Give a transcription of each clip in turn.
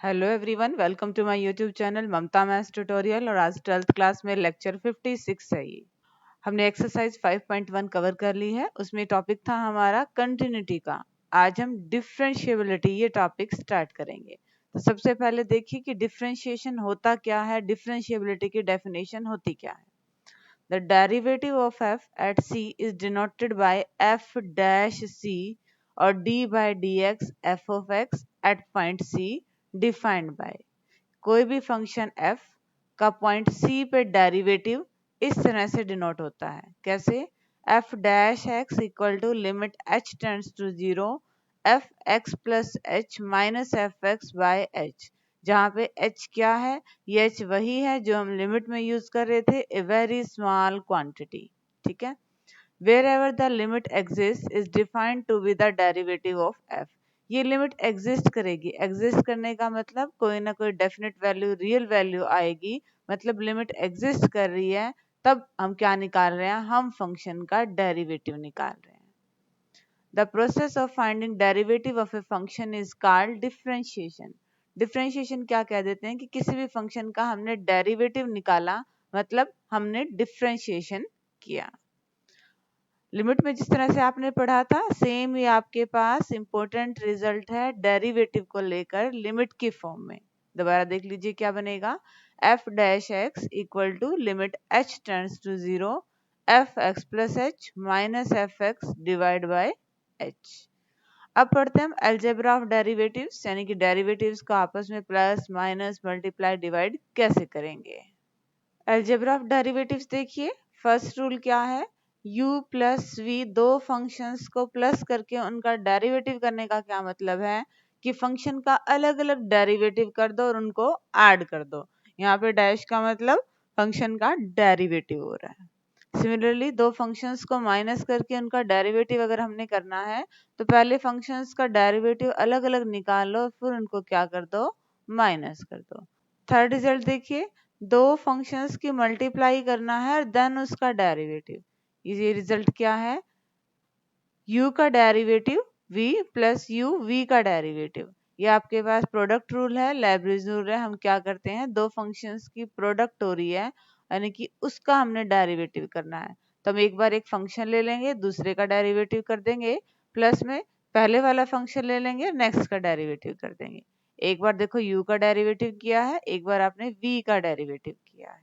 Hello everyone, welcome to my YouTube channel Mamta maths tutorial. और आज 12th class में lecture 56 है। ये हमने एक्सरसाइज 5.1 कवर कर ली है। उसमें टॉपिक था हमारा कंटिन्यूटी का। आज हम डिफरेंशिएबिलिटी ये टॉपिक स्टार्ट करेंगे। तो सबसे पहले देखिए कि डिफरेंशिएशन होता क्या है, डिफरेंशिएबिलिटी की डेफिनेशन होती क्या है। The derivative of f at c is denoted by f dash c or d by dx f of x at point c defined by कोई भी फंक्शन f का पॉइंट c पे डेरिवेटिव इस तरह से डिनोट होता है। कैसे? f dash x equal to limit h tends to 0 f x plus h minus f x by h, जहाँ पे h क्या है? ये h वही है जो हम लिमिट में यूज कर रहे थे, ए वेरी स्मॉल क्वांटिटी। ठीक है। Wherever the limit exists is defined to be the derivative of f। ये लिमिट एग्जिस्ट करेगी। एग्जिस्ट करने का मतलब कोई ना कोई डेफिनेट वैल्यू, रियल वैल्यू आएगी। मतलब लिमिट एग्जिस्ट कर रही है, तब हम क्या निकाल रहे हैं? हम फंक्शन का डेरिवेटिव निकाल रहे हैं। The process of finding derivative of a function is called differentiation। Differentiation क्या कह देते हैं कि किसी भी फंक्शन का हमने डेरिवेटिव निकाला, मतलब हमने डिफरेंशिएशन किया। लिमिट में जिस तरह से आपने पढ़ा था, सेम ही आपके पास इंपॉर्टेंट रिजल्ट है डेरिवेटिव को लेकर लिमिट की फॉर्म में। दोबारा देख लीजिए क्या बनेगा। f dash x equal to limit h tends to 0 f x plus h minus f x divide by h। अब पढ़ते हैं हम अलजेब्रा ऑफ डेरिवेटिव्स, यानी कि डेरिवेटिव्स को आपस में प्लस माइनस मल्टीप्लाई डिवाइड कैसे करेंगे। अलजेब्रा ऑफ डेरिवेटिव्स देखिए, फर्स्ट रूल क्या है? u प्लस v, दो फंक्शंस को प्लस करके उनका डेरिवेटिव करने का क्या मतलब है कि फंक्शन का अलग अलग डेरिवेटिव कर दो और उनको ऐड कर दो। यहाँ पे डैश का मतलब फंक्शन का डेरिवेटिव हो रहा है। सिमिलरली दो फंक्शंस को माइनस करके उनका डेरिवेटिव अगर हमने करना है, तो पहले फंक्शंस का डेरिवेटिव अलग अलग निकाल लो, फिर उनको क्या कर दो? माइनस कर दो। थर्ड रिजल्ट देखिए, दो फंक्शंस की मल्टीप्लाई करना है और देन उसका डेरिवेटिव। ये रिजल्ट क्या है? u का derivative v plus u v का डेरिवेटिव। ये आपके पास प्रोडक्ट रूल है, लैब्रेज रूल है। हम क्या करते हैं, दो फंक्शंस की प्रोडक्ट हो रही है, यानी कि उसका हमने डेरिवेटिव करना है। तो हम एक बार एक फंक्शन ले लेंगे, दूसरे का डेरिवेटिव कर देंगे, प्लस में पहले वाला फंक्शन ले लेंगे, नेक्स्ट का डेरिवेटिव कर देंगे। एक बार देखो u का डेरिवेटिव किया है, एक बार आपने v का डेरिवेटिव किया है।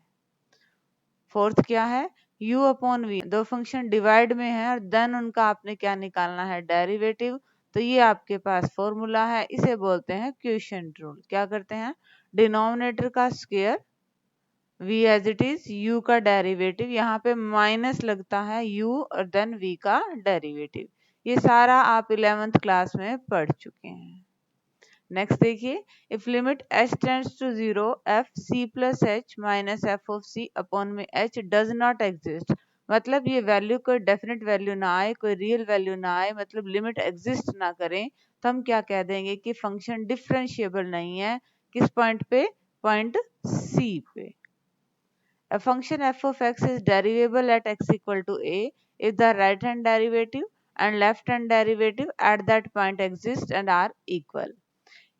फोर्थ क्या है? u अपॉन v, दो फंक्शन डिवाइड में है और देन उनका आपने क्या निकालना है? डेरिवेटिव। तो ये आपके पास फॉर्मूला है, इसे बोलते हैं क्वोशिएंट रूल। क्या करते हैं? डिनोमिनेटर का square v as it is, u का डेरिवेटिव, यहाँ पे माइनस लगता है u और देन v का डेरिवेटिव। ये सारा आप 11th क्लास में पढ़ चुके हैं। नेक्स्ट देखिए, if limit h tends to 0 f c plus h minus f of c upon में h डज नॉट एग्जिस्ट, मतलब ये वैल्यू कोई डेफिनेट वैल्यू ना आए, कोई रियल वैल्यू ना आए, मतलब लिमिट एग्जिस्ट ना करें, तो हम क्या कह देंगे कि फंक्शन डिफरेंशिएबल नहीं है। किस पॉइंट पे? पॉइंट c पे। A function f of x is derivable at x equal to a if the right hand derivative and left hand derivative at that point exist and are equal।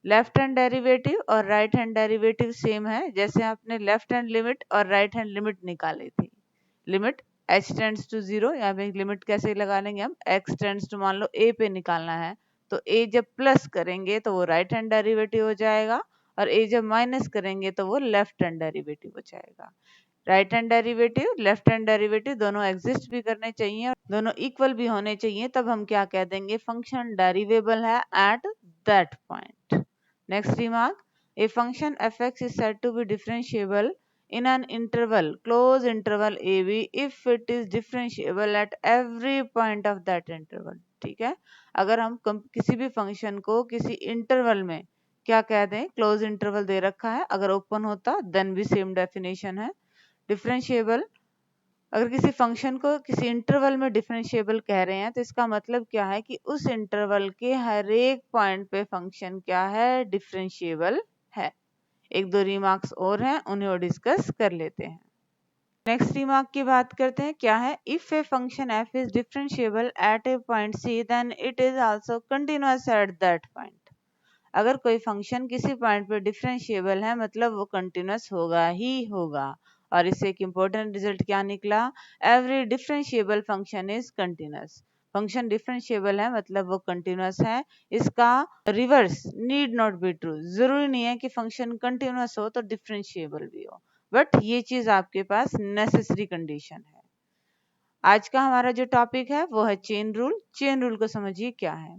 Left hand derivative और right hand derivative same है, जैसे आपने left hand limit और right hand limit निकाली थी। Limit h tends to 0, यहाँ पे limit कैसे लगा लेंगे हम? x टेंड्स टू मान लो a पे निकालना है, तो a जब प्लस करेंगे तो वो राइट हैंड डेरिवेटिव हो जाएगा, और a जब माइनस करेंगे तो वो लेफ्ट हैंड डेरिवेटिव हो जाएगा। Right hand derivative, left hand derivative दोनों एग्जिस्ट भी करने चाहिए और दोनों इक्वल भी होने चाहिए, तब हम क्या कह देंगे? फंक्शन डेरिवेबल है eight that point. Next remark, a function fx is said to be differentiable in an interval, closed interval ab if it is differentiable at every point of that interval। ठीक है, अगर हम किसी भी फंक्शन को किसी interval में क्या कह दें? क्लोज इंटरवल दे रखा है, अगर ओपन होता देन भी सेम डेफिनेशन है। डिफरेंशिएबल, अगर किसी फंक्शन को किसी इंटरवल में डिफरेंशिएबल कह रहे हैं, तो इसका मतलब क्या है कि उस इंटरवल के हर एक पॉइंट पे फंक्शन क्या है? डिफरेंशिएबल है। एक दो रिमार्क्स और हैं, उन्हें और डिस्कस कर लेते हैं। नेक्स्ट रिमार्क की बात करते हैं, क्या है? If a function f is differentiable at a point c then it is also continuous at that point. अगर कोई फंक्शन किसी पॉइंट पे डिफरेंशिएबल है मतलब वो कंटिन्यूअस होगा ही होगा। और इससे एक इम्पोर्टेंट रिजल्ट क्या निकला, every differentiable function is continuous. Function differentiable है मतलब वो कंटिन्यूअस है। इसका reverse need not be true, जरूरी नहीं है कि फंक्शन कंटिन्यूअस हो तो डिफरेंशिएबल भी हो, बट ये चीज आपके पास नेसेसरी कंडीशन है। आज का हमारा जो टॉपिक है वो है चेन रूल। चेन रूल को समझिए क्या है।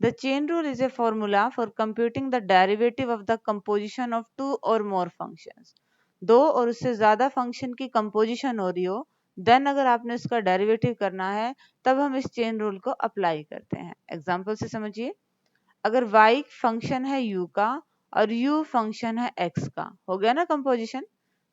The chain rule is a formula for computing the derivative of the composition of two or more functions. दो और उससे ज्यादा फंक्शन की कंपोजिशन हो रही हो, देन अगर आपने उसका डेरिवेटिव करना है तब हम इस चेन रूल को अप्लाई करते हैं। एग्जाम्पल से समझिए, अगर y फंक्शन है u का और u फंक्शन है x का, हो गया ना कंपोजिशन।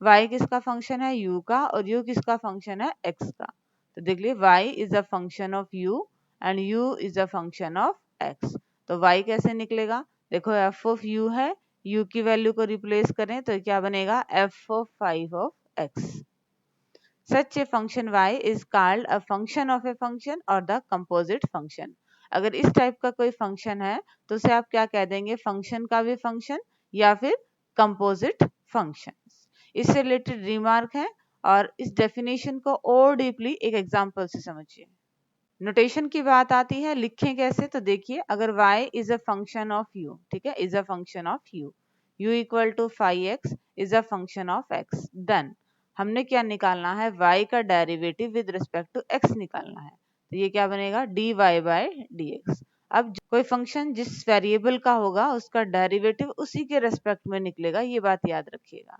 y किसका फंक्शन है u का और u किसका फंक्शन है x का। तो देख लिए y is a function of u and u is a function of x। तो y कैसे निकलेगा, देखो f ऑफ u है, u की वैल्यू को रिप्लेस करें तो क्या बनेगा f of 5 of x। Such a function y is called a function of a function or the composite function। अगर इस टाइप का कोई फंक्शन है तो उसे आप क्या कह देंगे, फंक्शन का भी फंक्शन या फिर कंपोजिट फंक्शन। इससे रिलेटेड रिमार्क है और इस डेफिनेशन को और डीपली एक एग्जांपल से समझिए। नोटेशन की बात आती है, लिखें कैसे, तो देखिए अगर y is a function of u, ठीक है, is a function of u, u equal to 5x is a function of x, then हमने क्या निकालना है, y का derivative with respect to x निकालना है। तो ये क्या बनेगा dy बाय dx। अब कोई फंक्शन जिस वेरिएबल का होगा उसका डेरिवेटिव उसी के रेस्पेक्ट में निकलेगा, ये बात याद रखिएगा।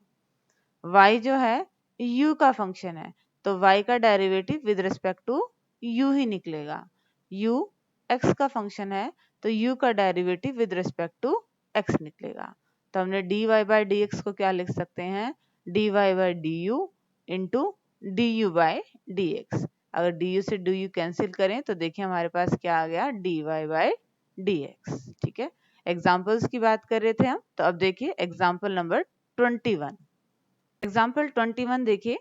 y जो है u का फंक्शन है तो y का derivative with respect to u ही निकलेगा। u x का फंक्शन है तो u का derivative with respect to x निकलेगा। तो हमने dy बाय dx को क्या लिख सकते हैं, dy by du into du by dx। अगर du से du कैंसिल करें तो देखिए हमारे पास क्या आ गया, dy बाय dx। ठीक है, एग्जाम्पल्स की बात कर रहे थे हम, तो अब देखिए एग्जाम्पल नंबर 21। एग्जाम्पल 21 देखिए,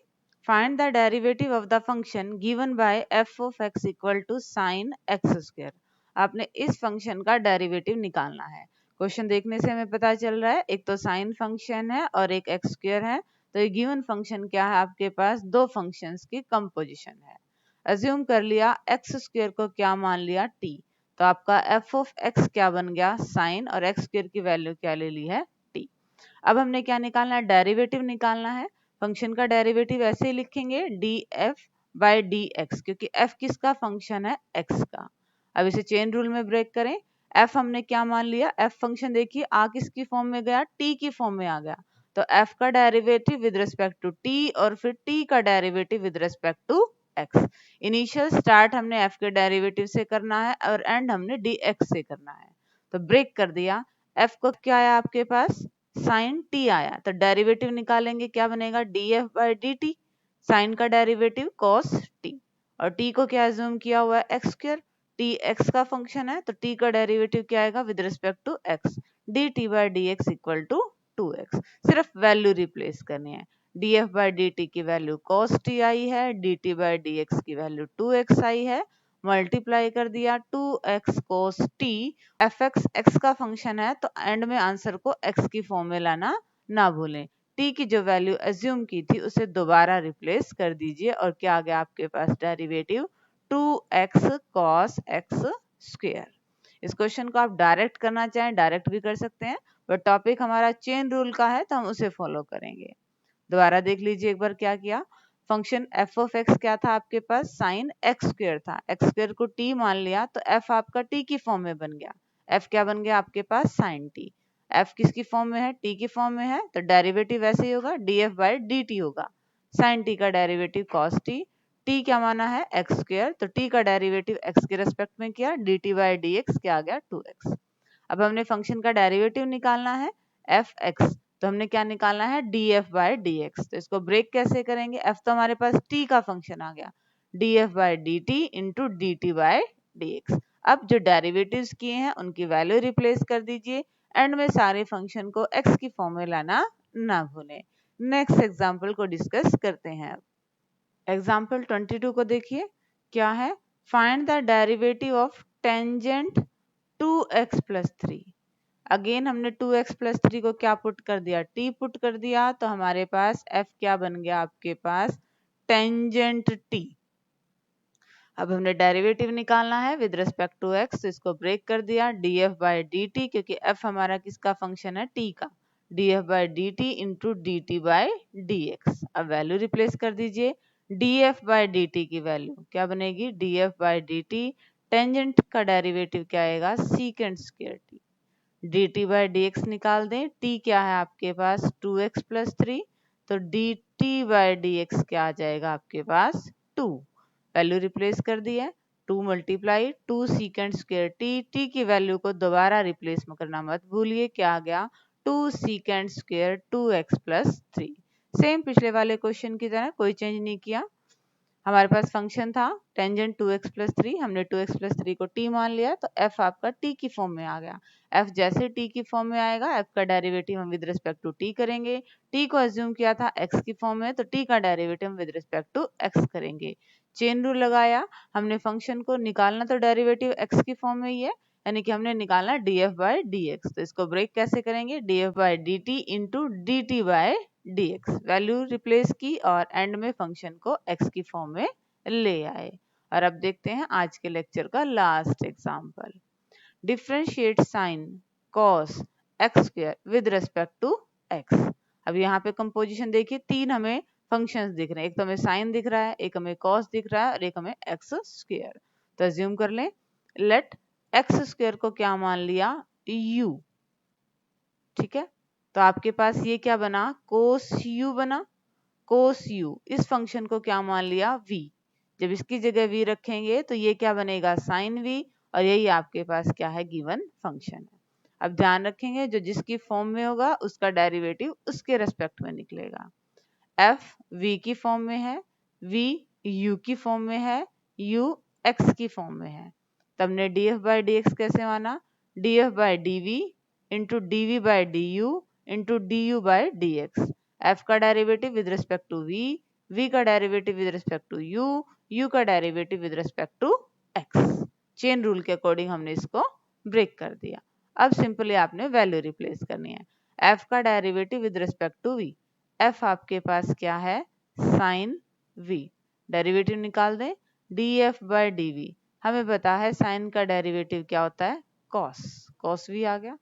find the derivative of the function given by f of x equal to sine x square. आपने इस फंक्शन का डेरिवेटिव निकालना है। क्वेश्चन देखने से हमें पता चल रहा है एक तो साइन फंक्शन है और एक एक्स स्क्वायर है, तो ये गिवन फंक्शन क्या है, आपके पास दो फंक्शंस की कंपोजिशन है। अज्यूम कर लिया एक्स स्क्वायर को क्या मान लिया t, तो आपका f ऑफ x क्या बन गया साइन, और एक्स स्क्वायर की वैल्यू क्या ले ली है t। अब हमने क्या निकालना है, डेरिवेटिव निकालना है। फंक्शन का डेरिवेटिव ऐसे ही लिखेंगे df बाय dx, क्योंकि f किसका फंक्शन है x का। अब इसे चेन रूल में ब्रेक करें, f हमने क्या मान लिया, f फंक्शन देखिए आ किसकी फॉर्म में गया, t की फॉर्म में आ गया। तो f का derivative with respect to t और फिर t का derivative with respect to x। Initial start हमने f के डेरिवेटिव से करना है और एंड हमने dx से करना है। तो ब्रेक कर दिया, f को क्या आया आपके पास साइन t आया, तो डेरिवेटिव निकालेंगे क्या बनेगा df बाय dt, साइन का डेरिवेटिव cos t, और t को क्या अज्यूम किया हुआ है x स्क्वायर, t x का फंक्शन है तो t का डेरिवेटिव क्या आएगा with respect to x, dt by dx equal to 2x। सिर्फ वैल्यू रिप्लेस करनी है, df बाय dt की वैल्यू cos t आई है, dt बाय dx की वैल्यू 2x आई है, मल्टीप्लाई कर दिया 2x cos t। fx x का फंक्शन है तो एंड में आंसर को x की फॉर्म में लाना ना भूलें। t की जो वैल्यू एज्यूम की थी उसे दोबारा रिप्लेस कर दीजिए और क्या आ गया आपके पास derivative 2x cos x square. इस क्वेश्चन को आप डायरेक्ट करना चाहें डायरेक्ट भी कर सकते हैं, बट टॉपिक हमारा चेन रूल का है तो हम उसे फॉलो करेंगे। दोबारा देख लीजिए एक बार क्या किया, फंक्शन f ऑफ x क्या था आपके पास साइन x स्क्वायर था, x स्क्वायर को t मान लिया तो f आपका t की फॉर्म में बन गया, f क्या बन गया आपके पास साइन t। f किसकी फॉर्म में है, t की फॉर्म में है, तो डेरिवेटिव ऐसे ही होगा df बाय dt होगा, साइन t का डेरिवेटिव cos t, t क्या माना है x स्क्वायर, तो t का डेरिवेटिव x के रेस्पेक्ट में किया, dt बाय dx क्या आ गया 2x। अब हमने फंक्शन का डेरिवेटिव निकालना है fx, तो हमने क्या निकालना है df बाय dx। तो इसको ब्रेक कैसे करेंगे, f तो हमारे पास t का फंक्शन आ गया, df by dt into dt by dx। अब जो डेरिवेटिव्स किए हैं उनकी वैल्यू रिप्लेस कर दीजिए, एंड में सारे फंक्शन को x की फॉर्म में लाना ना भूलें। नेक्स्ट एग्जाम्पल को डिस्कस करते हैं। एग्जाम्पल 22 को देखिए क्या है, find the derivative of tangent 2x plus 3। Again हमने 2x+3 को क्या पुट कर दिया, t पुट कर दिया, तो हमारे पास f क्या बन गया आपके पास, टेंजेंट t। अब हमने डेरिवेटिव निकालना है विद रिस्पेक्ट टू x, तो इसको ब्रेक कर दिया df/dt, क्योंकि f हमारा किसका फंक्शन है, t का, df/dt इंटू dt/dx। अब वैल्यू रिप्लेस कर दीजिए, df/dt की वैल्यू क्या बनेगी, df/dt, टेंजेंट का डेरिवेटिव क्या आएगा, सीकेंट स्क्वायर t, dt/dx निकाल दें, t क्या है आपके पास 2x+3, तो dt/dx क्या आ जाएगा आपके पास 2, वैल्यू रिप्लेस कर दिया, 2 मल्टीप्लाई 2 सीकेंट स्क्वायर t की वैल्यू को दोबारा रिप्लेस करना मत भूलिए, क्या आ गया 2 सीकेंट स्क्वायर 2x+3। सेम पिछले वाले क्वेश्चन की तरह कोई चेंज नहीं किया। हमारे पास फंक्शन था टेंजेंट 2x+3, हमने 2x+3 को t मान लिया, तो f आपका t की फॉर्म में आ गया। f जैसे t की फॉर्म में आएगा, f का डेरिवेटिव हम विद रिस्पेक्ट टू t करेंगे, t को अज्यूम किया था x की फॉर्म में, तो t का डेरिवेटिव हम विद रिस्पेक्ट टू x करेंगे। चेन रूल लगाया, हमने फंक्शन को निकालना तो डेरिवेटिव x की फॉर्म में ही है, यानी कि हमने निकालना df/dx, तो इसको ब्रेक कैसे करेंगे, df/dt into dt/dx, value replace की और एंड में फंक्शन को x की फॉर्म में ले आए। और अब देखते हैं आज के लेक्चर का last example, differentiate sine cos x square with respect to x। अब यहाँ पे कंपोजिशन देखिए, तीन हमें फंक्शंस दिख रहे हैं, एक तो हमें साइन दिख रहा है, एक हमें cos दिख रहा है और एक हमें x स्क्वायर। तो अज्यूम कर लें, लेट x स्क्वायर को क्या मान लिया, u, ठीक है, तो आपके पास ये क्या बना, cos u बना, cos u, इस फंक्शन को क्या मान लिया, v, जब इसकी जगह v रखेंगे तो ये क्या बनेगा, sin v, और यही आपके पास क्या है, गिवन फंक्शन है। अब ध्यान रखेंगे जो जिसकी फॉर्म में होगा उसका डेरिवेटिव उसके रेस्पेक्ट में निकलेगा, f v की फॉर्म में है, v u की फॉर्म में है, u x की फॉर्म में है, तब ने df/dx कैसे माना, df/dv into dv/du into du/dx, f का derivative with respect to v, v का derivative with respect to u, u का derivative with respect to x। Chain rule के अकॉर्डिंग हमने इसको ब्रेक कर दिया। अब सिंपली आपने वैल्यू रिप्लेस करनी है, f का derivative with respect to v, f आपके पास क्या है, साइन v, डेरिवेटिव निकाल दें, df/dv, हमें पता है साइन का डेरिवेटिव क्या होता है, cos v आ गया।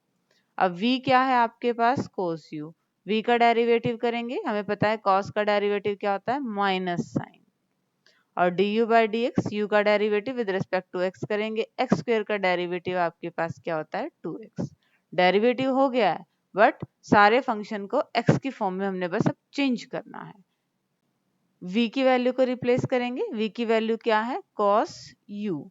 अब v क्या है आपके पास, cos u, v का डेरिवेटिव करेंगे, हमें पता है cos का डेरिवेटिव क्या होता है, माइनस साइन, और du/dx, u का derivative with respect to x करेंगे, x स्क्वायर का डेरिवेटिव आपके पास क्या होता है, 2x। डेरिवेटिव हो गया है, बट सारे फंक्शन को x की फॉर्म में हमने बस अब चेंज करना है। v की वैल्यू को रिप्लेस करेंगे, v की वैल्यू क्या है, cos u,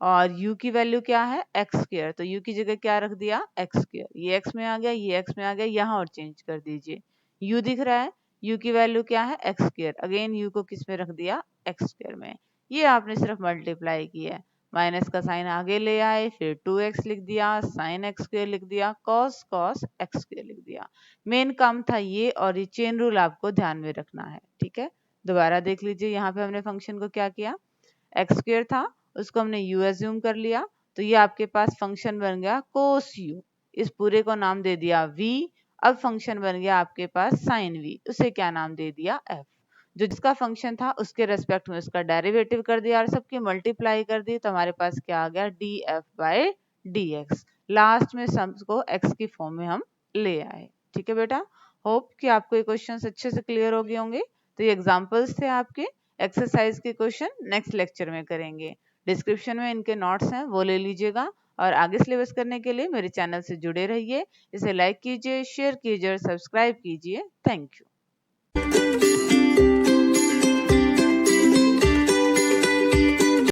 और u की वैल्यू क्या है, x स्क्वायर, तो u की जगह क्या रख दिया, x स्क्वायर, ये x में आ गया, ये x में आ गया, यहाँ और चेंज कर दीजिए, u दिख रहा है, u की वैल्यू क्या है, x स्क्वायर, अगेन u को किस में रख दिया, x स्क्वायर में, ये आपने सिर्फ मल्टीप्लाई किया है, माइनस का साइन आगे ले आए, फिर 2x लिख दिया, साइन x स्क्वायर लिख दिया, cos x स्क्वायर लिख दिया। मेन काम था ये, और ये चेन रूल आपको ध्यान में रखना है, ठीक है। दोबारा देख लीजिए, यहाँ पे हमने फंक्शन को क्या किया, x स्क्वायर था, उसको हमने u एज्यूम कर लिया, तो ये आपके पास फंक्शन बन गया cos u, इस पूरे को नाम दे दिया v, अब फंक्शन बन गया आपके पास sin v, उसे क्या नाम दे दिया f, जो जिसका फंक्शन था उसके रेस्पेक्ट में उसका डेरिवेटिव कर दिया और सबकी मल्टीप्लाई कर दी, तो हमारे पास क्या आ गया, df/dx, लास्ट में सम्स को x की फॉर्म में हम ले आए। ठीक है बेटा, होप कि आपको ये क्वेश्चंस अच्छे से क्लियर हो गए होंगे। तो ये एग्जांपल्स थे आपके, एक्सरसाइज के क्वेश्चन नेक्स्ट लेक्चर में करेंगे। डिस्क्रिप्शन में इनके नोट्स हैं, वो ले लीजिएगा, और आगे सिलेबस करने के लिए मेरे चैनल से जुड़े रहिए। इसे लाइक कीजिए, शेयर कीजिए और सब्सक्राइब कीजिए। Thank you.